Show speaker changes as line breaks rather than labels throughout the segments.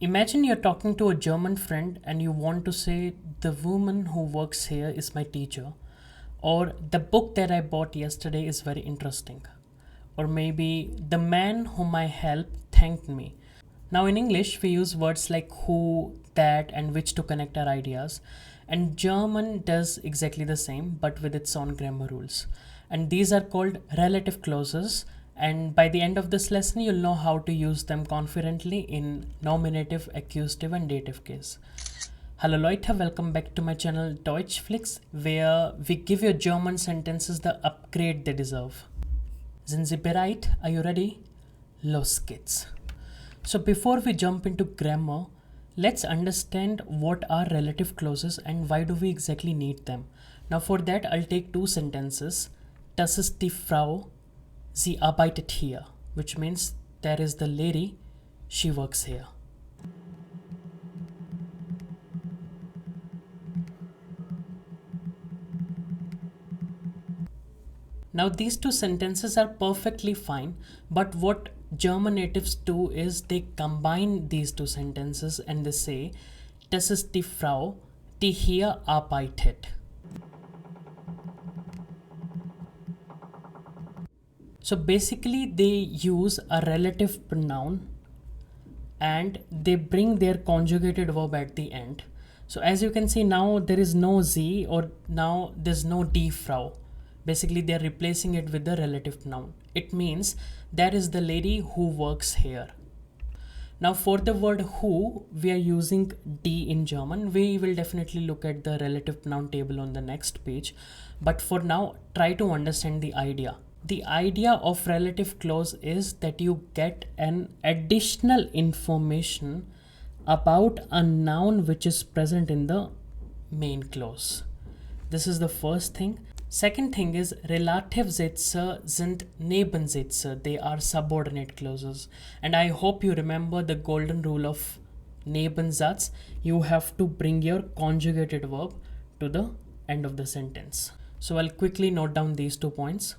Imagine you're talking to a German friend and you want to say, the woman who works here is my teacher, or the book that I bought yesterday is very interesting, or maybe the man whom I helped thanked me. Now, in English, we use words like who, that, and which to connect our ideas, and German does exactly the same but with its own grammar rules. And these are called relative clauses, and by the end of this lesson, you'll know how to use them confidently in nominative, accusative, and dative case. Hallo Leute, welcome back to my channel Deutschflix, where we give your German sentences the upgrade they deserve. Sind Sie bereit? Are you ready? Los geht's. So before we jump into grammar, let's understand what are relative clauses and why do we exactly need them. Now for that, I'll take two sentences. Das ist die Frau, sie arbeitet hier, which means there is the lady, she works here. Now these two sentences are perfectly fine, but what German natives do is they combine these two sentences and they say, das ist die Frau, die hier arbeitet. So basically they use a relative pronoun and they bring their conjugated verb at the end. So as you can see now there is no sie, or now there's no die Frau. Basically they are replacing it with the relative noun. It means there is the lady who works here. Now for the word who, we are using die in German. We will definitely look at the relative noun table on the next page. But for now, try to understand the idea. The idea of relative clause is that you get an additional information about a noun which is present in the main clause. This is the first thing. Second thing is Relativsatze sind Nebensätze. They are subordinate clauses. And I hope you remember the golden rule of Nebensatz. You have to bring your conjugated verb to the end of the sentence. So I'll quickly note down these 2 points.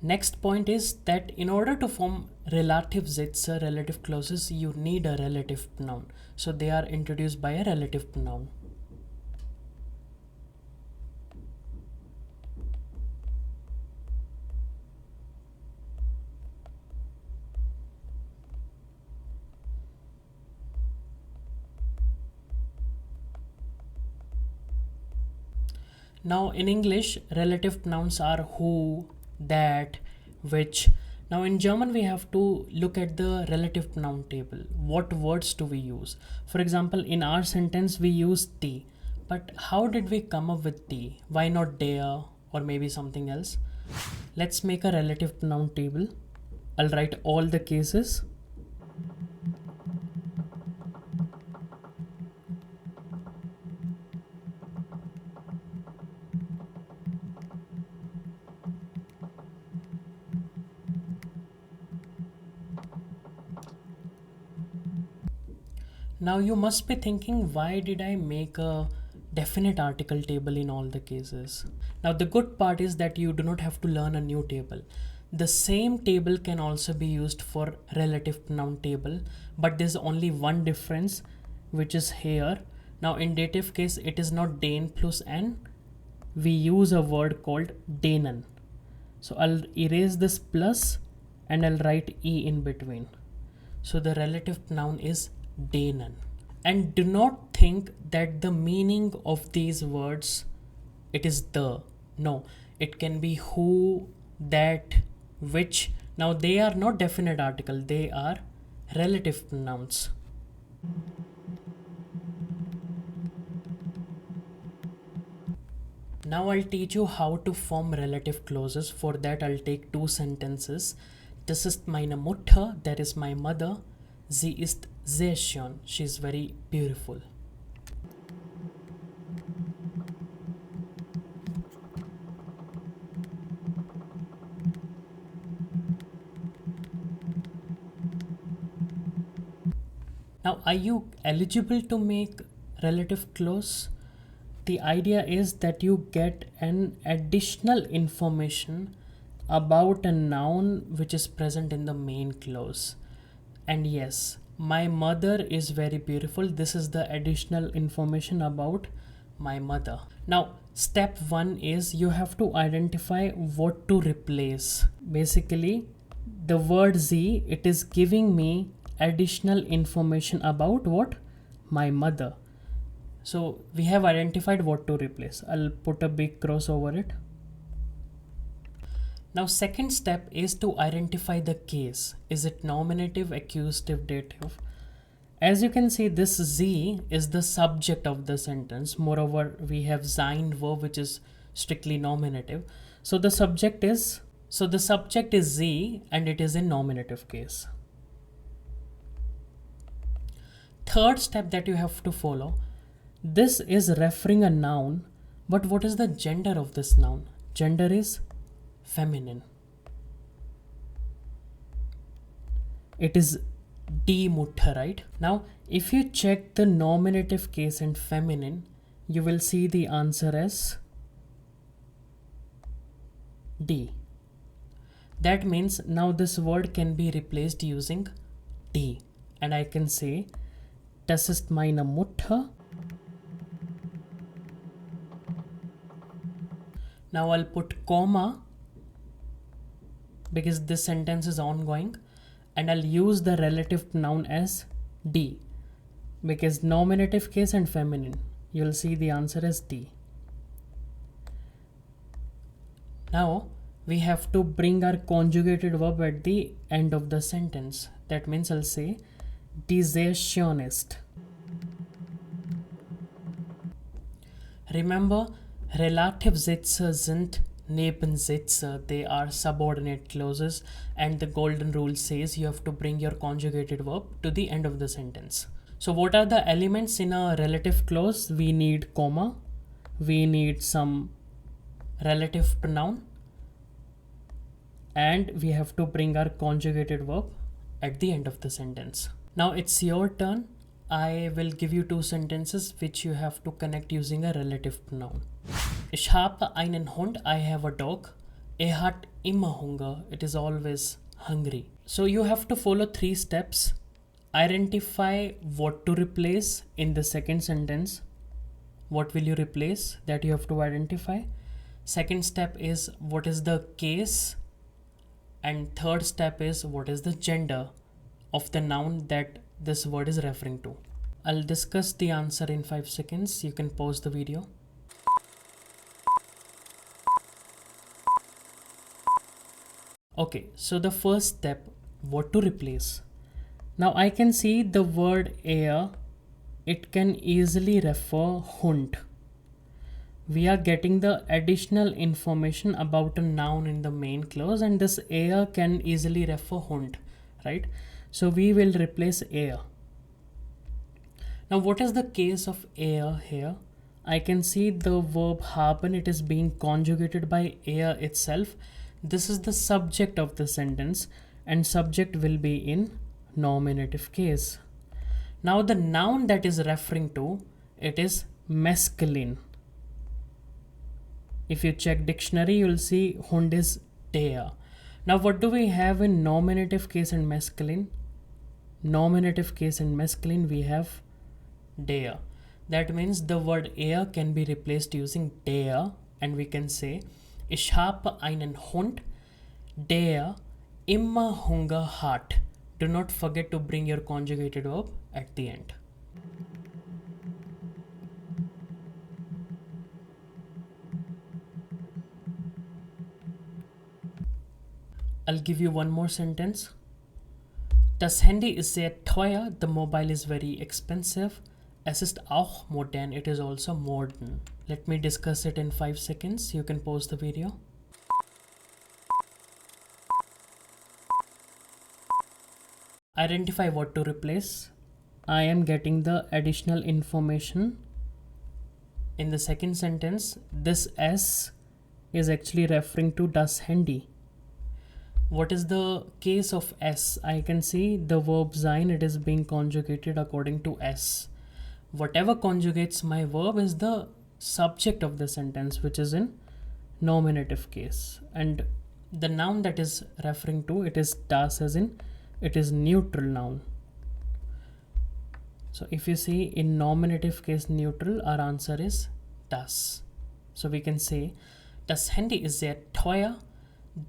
Next point is that in order to form Relativsatze, relative clauses, you need a relative pronoun. So they are introduced by a relative pronoun. Now in English, relative pronouns are who, that, which. Now in German we have to look at the relative pronoun table. What words do we use? For example, in our sentence we use die. But how did we come up with die? Why not der or maybe something else? Let's make a relative pronoun table. I'll write all the cases. Now you must be thinking, why did I make a definite article table in all the cases? Now the good part is that you do not have to learn a new table. The same table can also be used for relative pronoun table, but there's only one difference, which is here. Now in dative case, it is not den plus n. We use a word called denen. So I'll erase this plus and I'll write e in between. So the relative pronoun is denen. And do not think that the meaning of these words, it is the. No, it can be who, that, which. Now they are not definite article, they are relative pronouns. Now I'll teach you how to form relative clauses. For that I'll take two sentences. Das ist meine Mutter, that is my mother. Sie ist sehr schön, she is very beautiful. Now, are you eligible to make relative clause? The idea is that you get an additional information about a noun which is present in the main clause. And yes, my mother is very beautiful. This is the additional information about my mother. Now, step 1 is you have to identify what to replace. Basically, the word Z, it is giving me additional information about what? My mother. So we have identified what to replace. I'll put a big cross over it. Now second step is to identify the case. Is it nominative, accusative, dative? As you can see, this Z is the subject of the sentence. Moreover, we have sein verb which is strictly nominative. So the subject is Z and it is in nominative case. Third step that you have to follow. This is referring a noun, but what is the gender of this noun? Gender is feminine. It is die Mutter, right? Now, if you check the nominative case and feminine, you will see the answer as D. That means now this word can be replaced using D. And I can say, das ist meine Mutter. Now I'll put comma because this sentence is ongoing, and I'll use the relative noun as D because nominative case and feminine. You'll see the answer as D. Now we have to bring our conjugated verb at the end of the sentence. That means I'll say die Zionist. Remember, Relativsatze sind Nebensätze. They are subordinate clauses, and the golden rule says you have to bring your conjugated verb to the end of the sentence. So what are the elements in a relative clause? We need comma, we need some relative pronoun, and we have to bring our conjugated verb at the end of the sentence. Now it's your turn. I will give you 2 sentences which you have to connect using a relative pronoun. Ich habe einen Hund, I have a dog. Hat immer Hunger, it is always hungry. So you have to follow 3 steps. Identify what to replace in the second sentence. What will you replace? That you have to identify. Second step is what is the case, and third step is what is the gender of the noun that this word is referring to. I'll discuss the answer in 5 seconds. You can pause the video. Okay, so the first step, what to replace. Now I can see the word it can easily refer Hund. We are getting the additional information about a noun in the main clause, and this can easily refer Hund, right? So we will replace Now what is the case of here? I can see the verb haben, it is being conjugated by itself. This is the subject of the sentence, and subject will be in nominative case. Now the noun that is referring to, it is masculine. If you check dictionary, you'll see Hund is der. Now what do we have in nominative case and masculine? Nominative case and masculine, we have der. That means the word can be replaced using der, and we can say ich habe einen Hund, der immer Hunger hat. Do not forget to bring your conjugated verb at the end. I'll give you one more sentence. Das Handy ist sehr teuer. The mobile is very expensive. Es ist auch modern. It is also modern. Let me discuss it in 5 seconds. You can pause the video. Identify what to replace. I am getting the additional information. In the second sentence, this S is actually referring to das Handy. What is the case of S? I can see the verb sein, it is being conjugated according to S. Whatever conjugates my verb is the subject of the sentence, which is in nominative case. And the noun that is referring to, it is das, as in it is neutral noun. So if you see in nominative case neutral, our answer is das. So we can say, das Handy ist sehr teuer,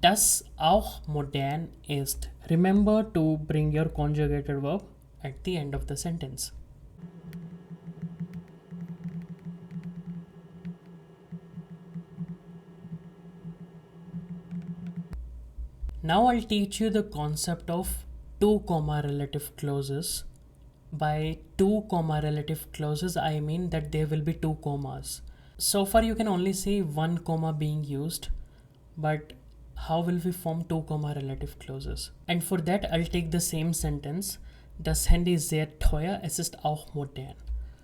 das auch modern ist. Remember to bring your conjugated verb at the end of the sentence. Now I'll teach you the concept of two comma relative clauses. By two comma relative clauses, I mean that there will be two commas. So far you can only see one comma being used, but how will we form two comma relative clauses? And for that I'll take the same sentence, das Handy ist sehr teuer, es ist auch modern.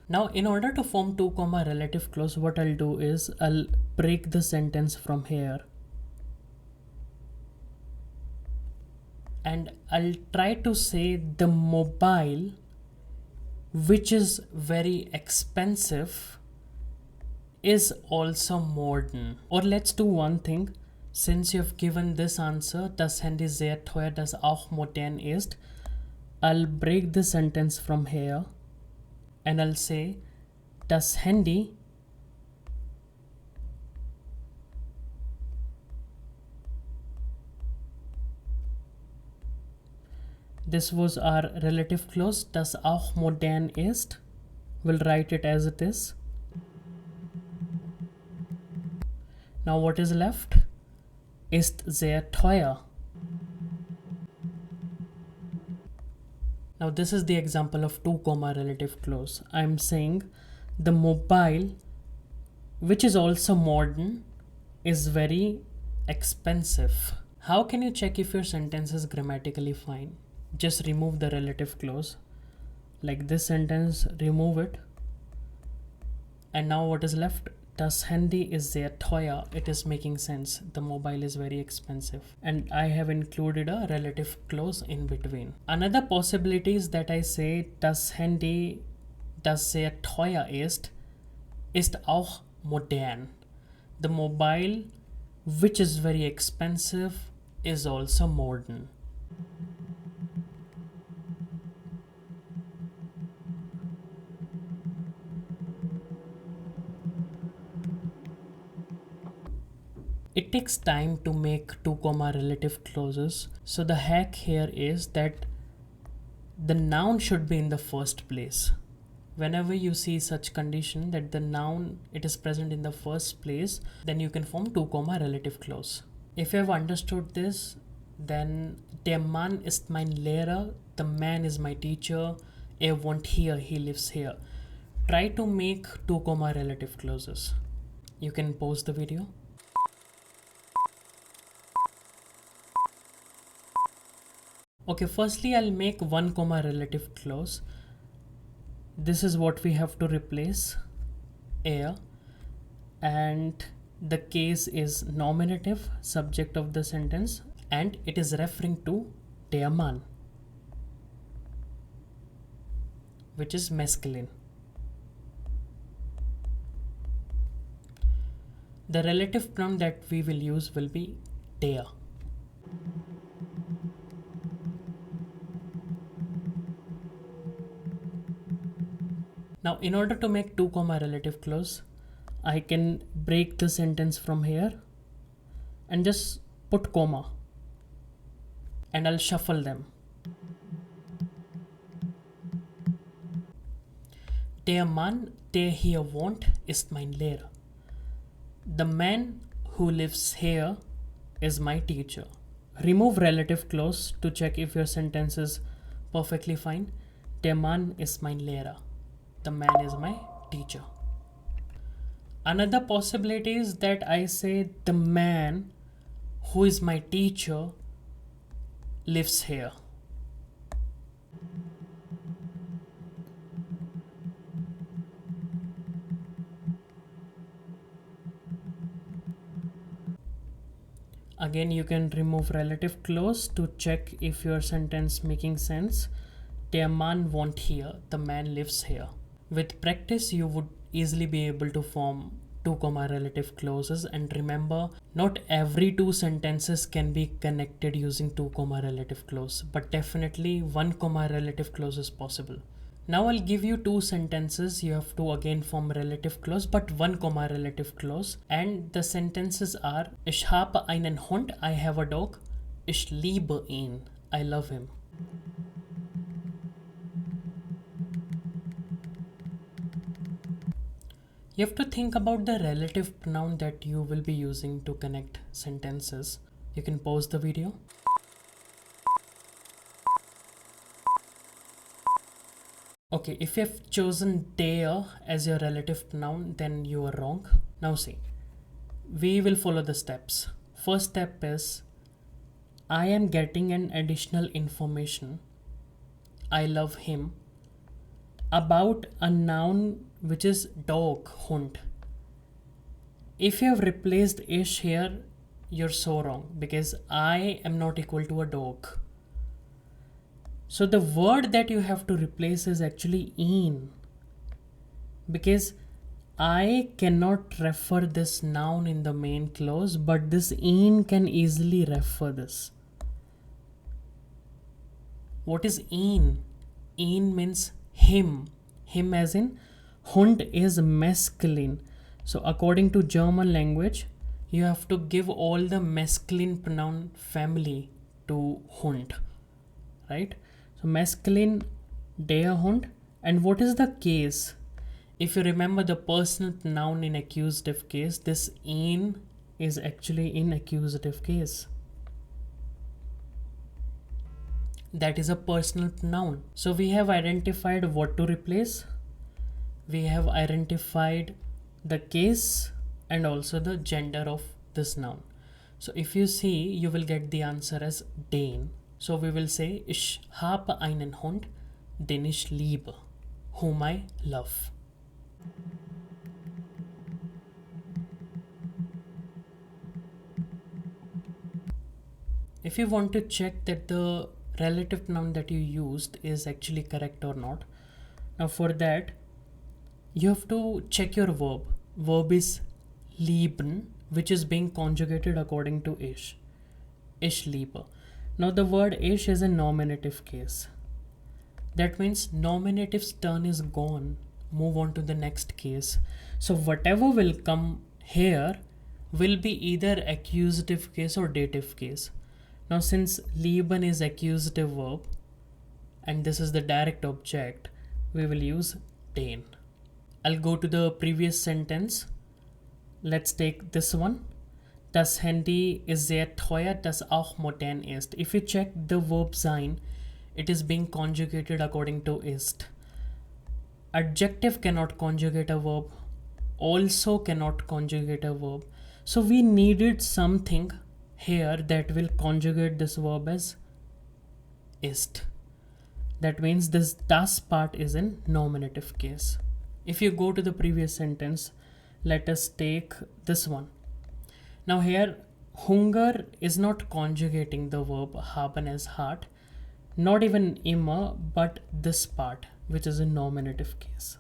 Now in order to form two comma relative clause, what I'll do is I'll break the sentence from here. And I'll try to say the mobile, which is very expensive, is also modern. Or let's do one thing. Since you have given this answer, das Handy sehr teuer, das auch modern ist, I'll break the sentence from here and I'll say, das Handy this was our relative clause, das auch modern ist. We'll write it as it is. Now what is left? Ist sehr teuer. Now this is the example of two comma relative clause. I'm saying the mobile, which is also modern, is very expensive. How can you check if your sentence is grammatically fine? Just remove the relative clause. Like this sentence, remove it. And now what is left? Das Handy ist sehr teuer. It is making sense. The mobile is very expensive. And I have included a relative clause in between. Another possibility is that I say das Handy, das sehr teuer ist auch modern. The mobile, which is very expensive, is also modern. It takes time to make two comma relative clauses. So the hack here is that the noun should be in the first place. Whenever you see such condition that the noun, it is present in the first place, then you can form two comma relative clause. If you have understood this, then der Mann ist mein Lehrer, the man is my teacher, wohnt hier, he lives here. Try to make two comma relative clauses. You can pause the video. Okay, firstly I'll make one comma relative clause. This is what we have to replace, and the case is nominative, subject of the sentence, and it is referring to der Mann, which is masculine. The relative pronoun that we will use will be der. Now in order to make two comma relative clause, I can break the sentence from here and just put comma and I'll shuffle them. Der Mann, der hier wohnt, ist mein Lehrer. The man who lives here is my teacher. Remove relative clause to check if your sentence is perfectly fine. Der Mann ist mein Lehrer. The man is my teacher. Another possibility is that I say the man who is my teacher lives here. Again, you can remove relative clause to check if your sentence making sense. Der Mann wohnt hier. The man lives here. With practice, you would easily be able to form 2 comma relative clauses, and remember, not every 2 sentences can be connected using 2 comma relative clause, but definitely 1 comma relative clause is possible. Now I'll give you 2 sentences. You have to again form relative clause, but 1 comma relative clause, and the sentences are: Ich habe einen Hund, I have a dog. Ich liebe ihn, I love him. You have to think about the relative pronoun that you will be using to connect sentences. You can pause the video. Okay, if you have chosen der as your relative pronoun, then you are wrong. Now see, we will follow the steps. First step is, I am getting an additional information, I love him, about a noun which is dog, Hund. If you have replaced ish here, you're so wrong, because I am not equal to a dog. So the word that you have to replace is actually in, because I cannot refer this noun in the main clause, but this in can easily refer this. What is in? In means him. Him as in Hund is masculine. So according to German language, you have to give all the masculine pronoun family to Hund, right? So masculine, der Hund. And what is the case? If you remember the personal pronoun in accusative case, this in is actually in accusative case. That is a personal pronoun. So we have identified what to replace. We have identified the case and also the gender of this noun. So if you see, you will get the answer as den. So we will say, Ich habe einen Hund, den ich liebe, whom I love. If you want to check that the relative pronoun that you used is actually correct or not, now for that, you have to check your verb. Verb is lieben, which is being conjugated according to ich. Ich liebe. Now the word ich is a nominative case. That means nominative's turn is gone. Move on to the next case. So whatever will come here will be either accusative case or dative case. Now since lieben is accusative verb and this is the direct object, we will use den. I'll go to the previous sentence. Let's take this one. Das Handy ist sehr teuer, das auch modern ist. If you check the verb sein, it is being conjugated according to ist. Adjective cannot conjugate a verb. Also cannot conjugate a verb. So we needed something here that will conjugate this verb as ist. That means this das part is in nominative case. If you go to the previous sentence, let us take this one. Now here, Hunger is not conjugating the verb haben as heart, not even immer, but this part, which is in nominative case.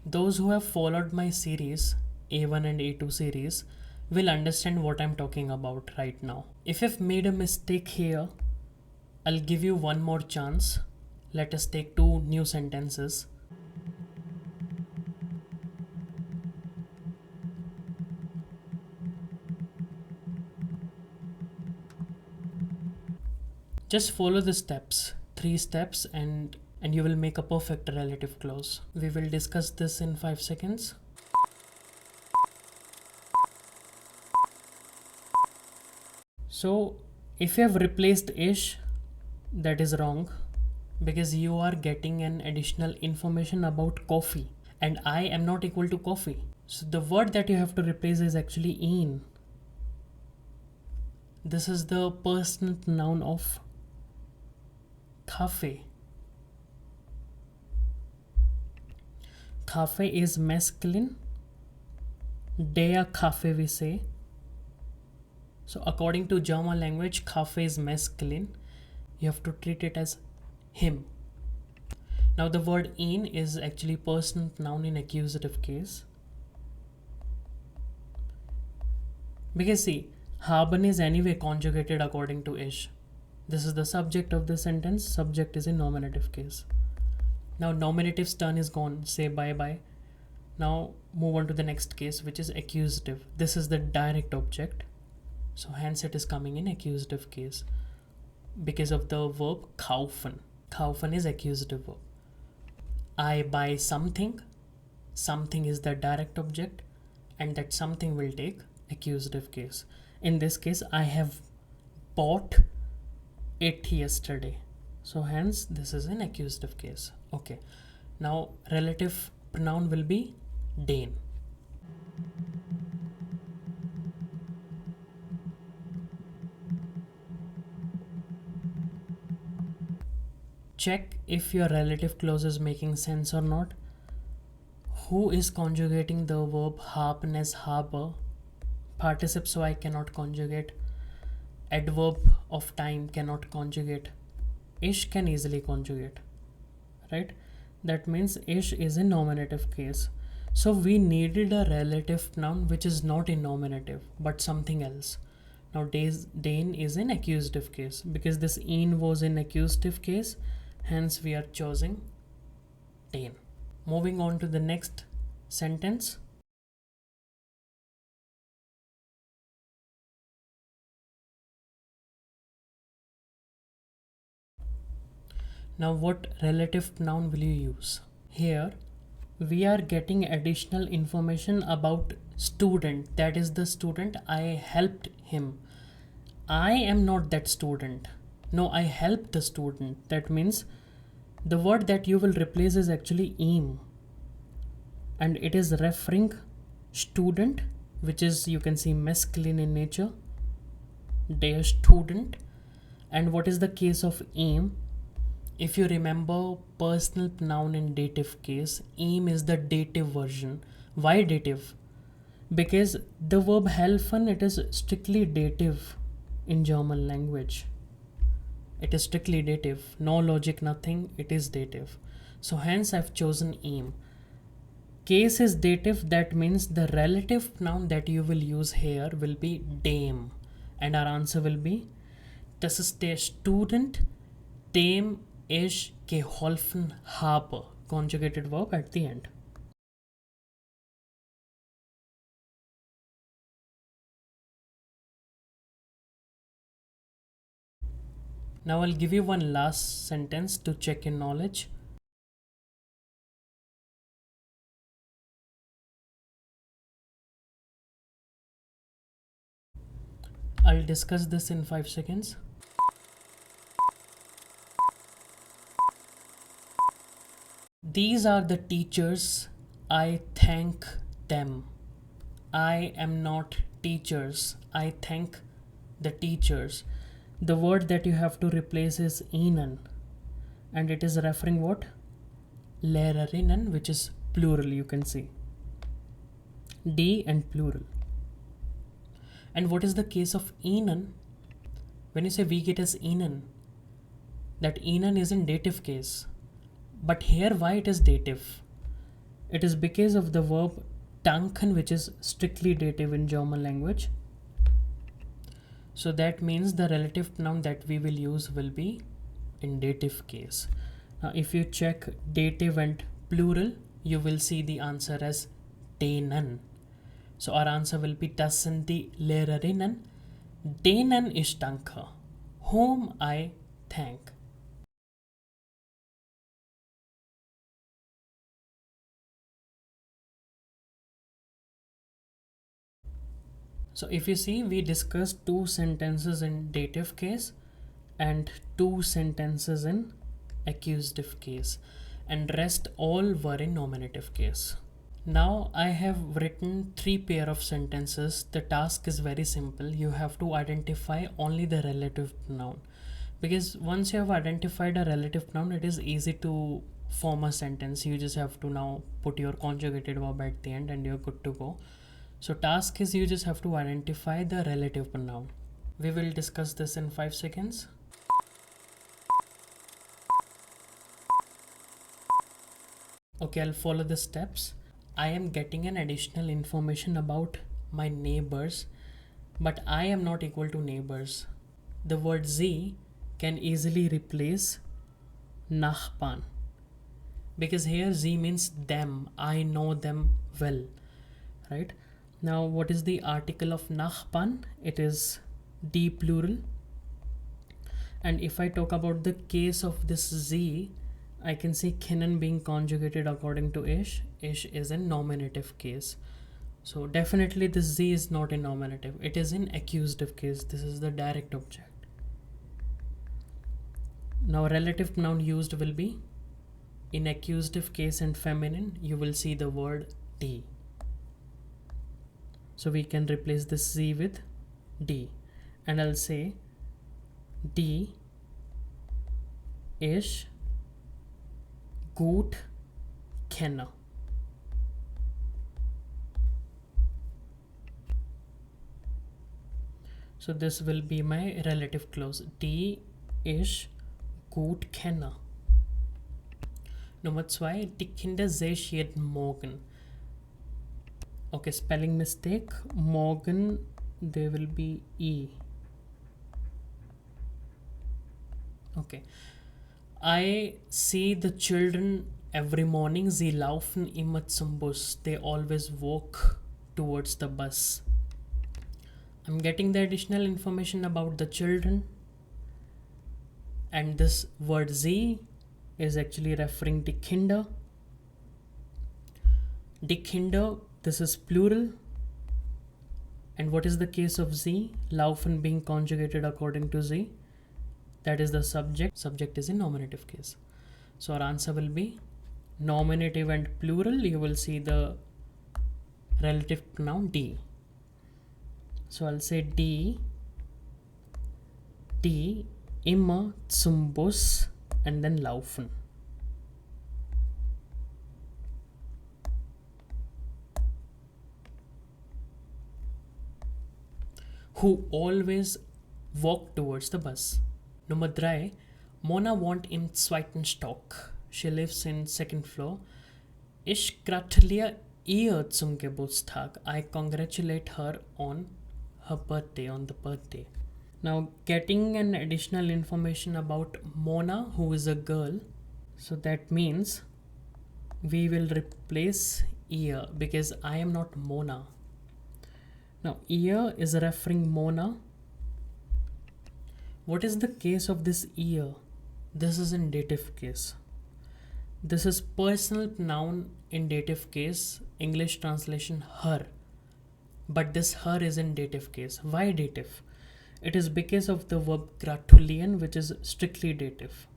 Those who have followed my series, A1 and A2 series, will understand what I'm talking about right now. If you've made a mistake here, I'll give you one more chance. Let us take 2 new sentences. Just follow the steps, 3 steps, and you will make a perfect relative clause. We will discuss this in 5 seconds. So if you have replaced ish, that is wrong, because you are getting an additional information about coffee and I am not equal to coffee. So the word that you have to replace is actually in. This is the personal pronoun of Kaffee. Kaffee is masculine. Der Kaffee we say. So according to German language, Kaffee is masculine. You have to treat it as him. Now the word ihn is actually personal pronoun in accusative case. Because see, haben is anyway conjugated according to ish. This is the subject of the sentence. Subject is in nominative case. Now nominative's turn is gone. Say bye bye. Now move on to the next case, which is accusative. This is the direct object. So hence it is coming in accusative case. Because of the verb kaufen. Kaufen is accusative verb. I buy something. Something is the direct object. And that something will take accusative case. In this case, I have bought it yesterday. So hence this is an accusative case. Okay. Now relative pronoun will be den. Check if your relative clause is making sense or not. Who is conjugating the verb haben as habe? Participle so I cannot conjugate. Adverb of time cannot conjugate. Ish can easily conjugate, right? That means ish is in nominative case. So we needed a relative noun which is not in nominative but something else. Now den is in accusative case because this in was in accusative case, hence we are choosing den. Moving on to the next sentence. Now what relative noun will you use? Here we are getting additional information about student. That is the student. I helped him. I am not that student. No, I helped the student. That means the word that you will replace is actually im. And it is referring student, which is, you can see, masculine in nature. Der student. And what is the case of im? If you remember personal pronoun in dative case, im is the dative version. Why dative? Because the verb helfen, it is strictly dative in German language. It is strictly dative. No logic, nothing. It is dative. So hence I've chosen im. Case is dative. That means the relative pronoun that you will use here will be dem. And our answer will be, das ist der Student, dem ich geholfen habe. Conjugated verb at the end. Now I'll give you one last sentence to check in knowledge. I'll discuss this in 5 seconds. These are the teachers. I thank them. I am not teachers. I thank the teachers. The word that you have to replace is ihnen. And it is referring what? Lehrerinnen, which is plural, you can see. D and plural. And what is the case of ihnen? When you say we get as ihnen, that ihnen is in dative case. But here why it is dative? It is because of the verb danken, which is strictly dative in German language. So that means the relative pronoun that we will use will be in dative case. Now if you check dative and plural, you will see the answer as denen. So our answer will be, das sind die Lehrerinnen, denen ich danke, whom I thank. So if you see, we discussed 2 sentences in dative case and 2 sentences in accusative case, and rest all were in nominative case. Now I have written 3 pair of sentences. The task is very simple. You have to identify only the relative pronoun, because once you have identified a relative pronoun, it is easy to form a sentence. You just have to now put your conjugated verb at the end and you're good to go. So task is, you just have to identify the relative pronoun. We will discuss this in 5 seconds. Okay, I'll follow the steps. I am getting an additional information about my neighbors, but I am not equal to neighbors. The word sie can easily replace Nachbarn, because here sie means them. I know them well, right? Now, what is the article of Nachbarn? It is die plural. And if I talk about the case of this sie, I can see kennen being conjugated according to ish. Ish is in nominative case. So definitely this z is not in nominative. It is in accusative case. This is the direct object. Now relative pronoun used will be in accusative case and feminine. You will see the word d. So we can replace this z with d. And I'll say d is gut kenne. So this will be my relative clause. Die ist gut kenne. Nummer 2. Die Kinder sehen jeden Morgen. Okay, spelling mistake. Morgen, there will be E. Okay. I see the children every morning. Sie laufen immer zum Bus. They always walk towards the bus. I'm getting the additional information about the children. And this word sie is actually referring to Kinder. Die Kinder, this is plural. And what is the case of sie? Laufen being conjugated according to sie. That is the subject. Subject is in nominative case. So our answer will be nominative and plural. You will see the relative pronoun die. So I'll say die immer zum Bus and then laufen. Who always walk towards the bus. Nummer 3. Mona wohnt im zweiten Stock. She lives in second floor. Ich gratuliere ihr zum Geburtstag. I congratulate her on her birthday, on the birthday. Now getting an additional information about Mona, who is a girl. So that means we will replace ihr because I am not Mona. Now ihr is referring Mona. What is the case of this ihr? This is in dative case. This is personal pronoun in dative case, English translation her. But this her is in dative case. Why dative? It is because of the verb gratulieren, which is strictly dative.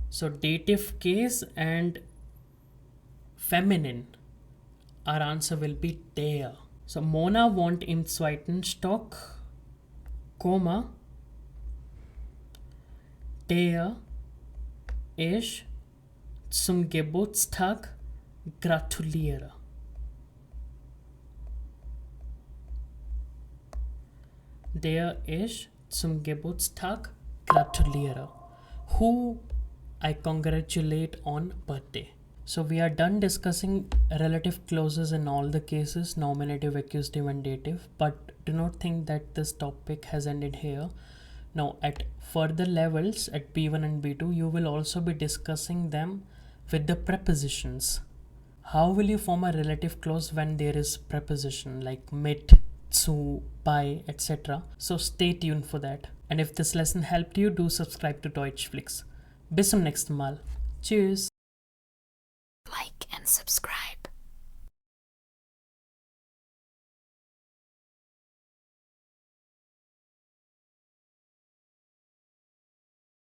So dative case and feminine, our answer will be der. So Mona wohnt im zweiten Stock, Komma, der ich zum Geburtstag gratuliere. Der ich zum Geburtstag gratuliere. Who I congratulate on birthday. So we are done discussing relative clauses in all the cases, nominative, accusative and dative, but do not think that this topic has ended here. Now at further levels at B1 and B2, you will also be discussing them with the prepositions. How will you form a relative clause when there is preposition like mit, zu, bei, etc. So stay tuned for that. And if this lesson helped you, do subscribe to Deutschflix. Bis zum nächsten Mal. Tschüss.
Like and subscribe.